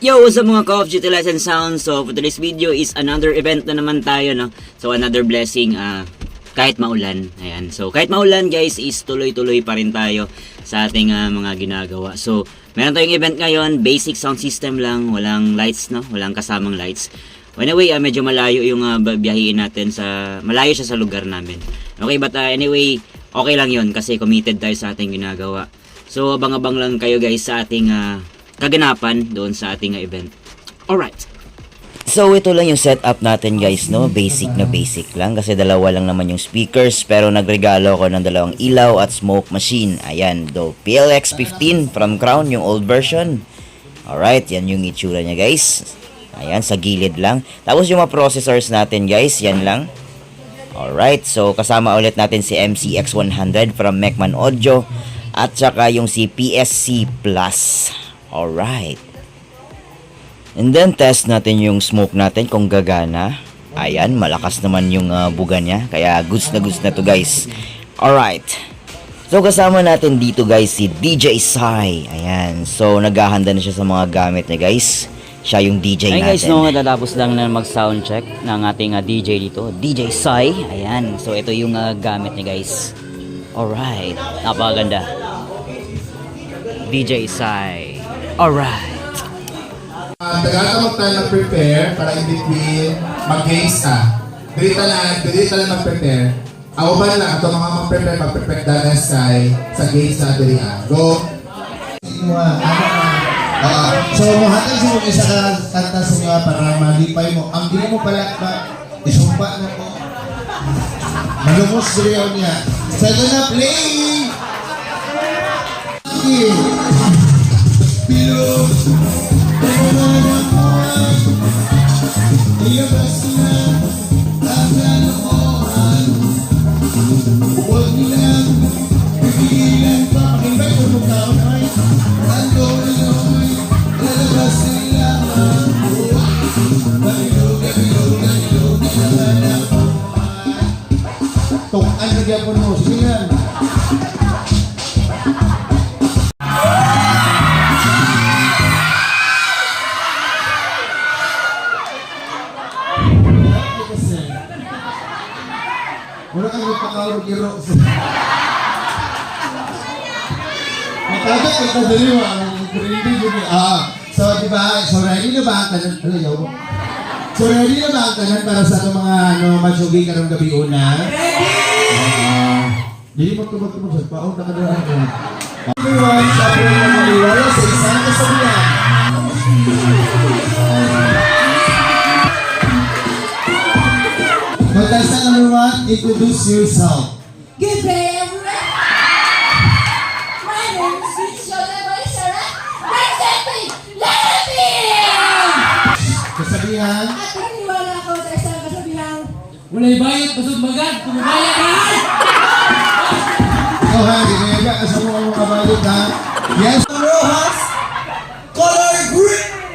Yo, what's up mga Call of Duty Lights and Sound? So, for today's video is another event na naman tayo, no? So, another blessing, kahit maulan. Ayan. So, kahit maulan, guys, is tuloy-tuloy pa rin tayo sa ating mga ginagawa. So, meron tayong event ngayon, basic sound system lang, walang lights, no? Walang kasamang lights. Anyway, medyo malayo yung biyahiin natin malayo siya sa lugar namin. Okay, but anyway, okay lang yun kasi committed tayo sa ating ginagawa. So, abang-abang lang kayo guys sa ating kaganapan doon sa ating event. Alright. So ito lang yung setup natin guys, no? Basic na basic lang kasi dalawa lang naman yung speakers, pero nagregalo ako ng dalawang ilaw at smoke machine. Ayan, do PLX15 from Crown, yung old version. Alright, yan yung itsura niya guys. Ayan, sa gilid lang. Tapos yung mga processors natin guys, yan lang. Alright, so kasama ulit natin si MCX100 from Mechman Audio at saka yung si PSC Plus. Alright. And then test natin yung smoke natin kung gagana. Ayan, malakas naman yung buga niya. Kaya goods na to guys. Alright. So kasama natin dito guys si DJ Sai. Ayan. So naghahanda na siya sa mga gamit niya guys. Siya yung DJ natin. Ay guys, no, tatapos lang na mag sound check ng ating DJ dito. DJ Sai. Ayan. So ito yung gamit niya guys. Alright. Napakaganda. DJ Sai. Alright. Tagalog tayo mag-prepare para in between mag-games ka. Dili lang mag-prepare. Ako ba lang ito mga mag-prepare dahil sa games na dili. Go! So, muhatag sa mga isa ka kanta sa mga para malipay mo. Ang gini mo pala ba, isumpa na mo. Malumos siriyaw niya. Second na, play! Pero, ilabas na ang lalokohan. Huwag nilang pigilan pa. Pakinggan ko nung taon ay ang gawin lalabas nila ang buwan. Bilog naman ang buwan. Tukan na gyapon mo. Sige yan. Wala kang magpakawag iro. Matagay ka daliwa. So, diba? So, ready na ba ang kanan? So, ready na ba ang kanan para sa itong mga matsugi ka ng gabi una? Ready! Hindi magtubag-tubag sa paong nakadaan ko. Everyone, sa po yung maliwala sa isang kasabihan. Contestant number 1, introduce yourself. Good day, everyone. My name is Victoria Marisara. Presenting Levin! Kasabihan. At naniniwala ako sa isang kasabihan. Walay bayad, basod magad, kumabayad ka! Ikaw ha, ginagawa ka sa mga kabalit ha. Yes. Rojas, color green!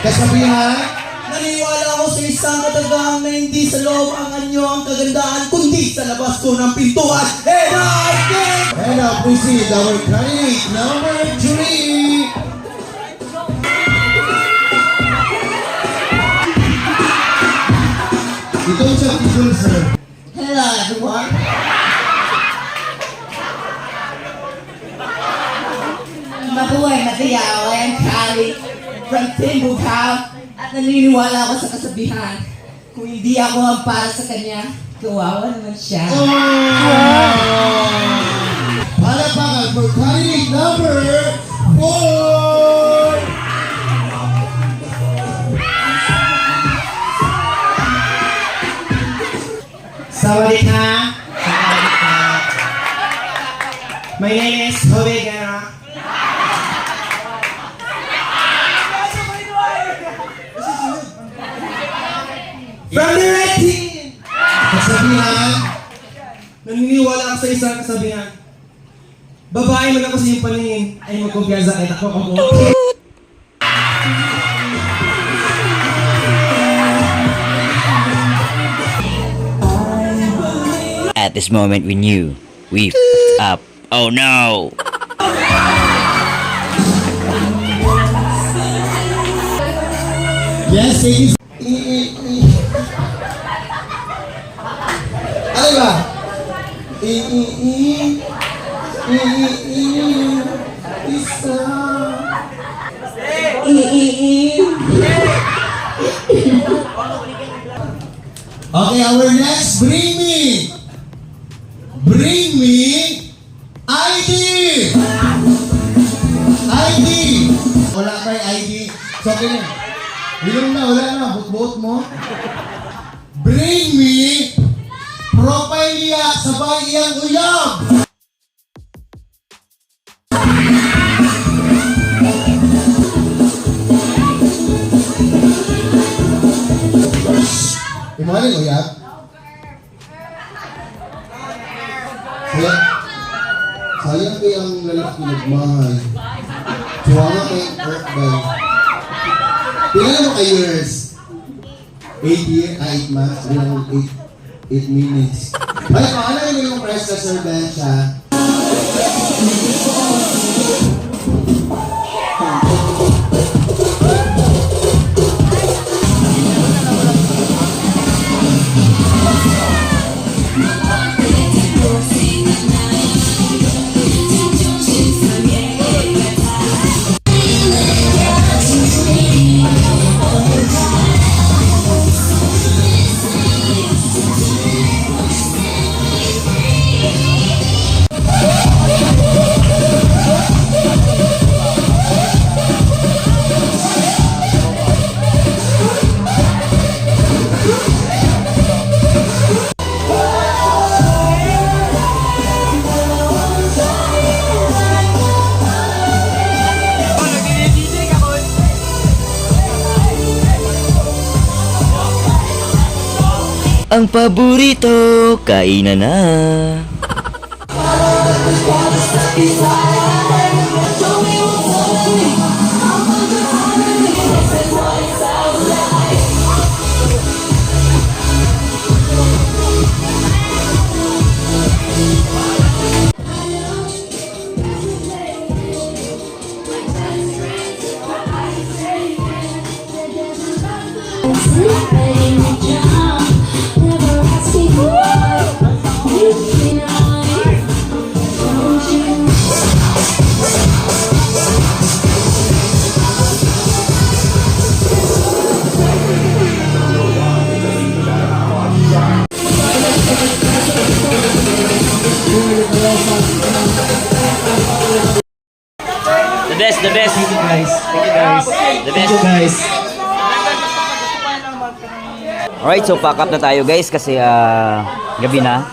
Kasabihan. Naniniwala ako sa isang katagahan na hindi sa loob ang anyo ang kagandahan, kundi sa labas ko ng pintuan. And I think... And now, please see our candidate number 3. Ito siya, people, sir. Hello, everyone. Mabuhay na tiyaw ay ang kali from Timbukau at naniniwala ako sa kasabihan. Kung hindi ako ang para sa kanya, kawawa naman siya. Palapakan for candidate number 4. Sawadee ka! My name is Hobe Gana. From the red team! Kasabihan. Naniniwala ako sa isang kasabihan. Babae man ako sa iyong paningin ay magkumpiyansa kahit ako ako. At this moment we knew we f***ed up. Oh no! Yes, thank you. Ano ba? Isa. Okay, our next, bring me ID. ID. Wala kay ID. So, okay na. Ilong na, wala na. Butbuot mo. Bring me profile niya sabay iyang uyab. Imali uyab. Sayang kaya ang lalaki nagmahay. Suwanga kay Earth Day. Pila mo kay years? 8 months, 8 minutes. Ay, paano yung press na servensya? Ang paborito, kainan na. The best, the best. Thank you guys. The best. Guys. Alright, so pack up na tayo guys kasi gabi na.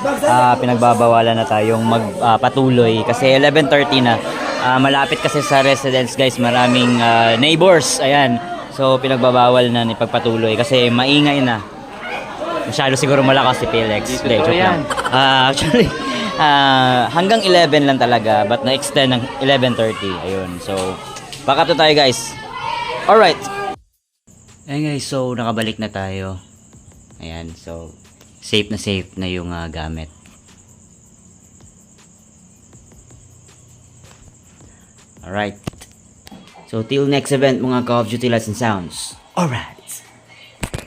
Pinagbabawalan na tayong magpatuloy kasi 11:30 na. Malapit kasi sa residence guys, maraming neighbors. Ayan. So pinagbabawal na ni pagpatuloy kasi maingay na. Masyado siguro malakas si PLX. Hindi, joke lang. Actually, hanggang 11 lang talaga but na-extend ng 11:30. Ayun. So, pack up na tayo guys. Alright. Ayan guys, so nakabalik na tayo. Ayan, so safe na yung gamit. Alright. So till next event mga Call of Duty Lights and Sounds. Alright.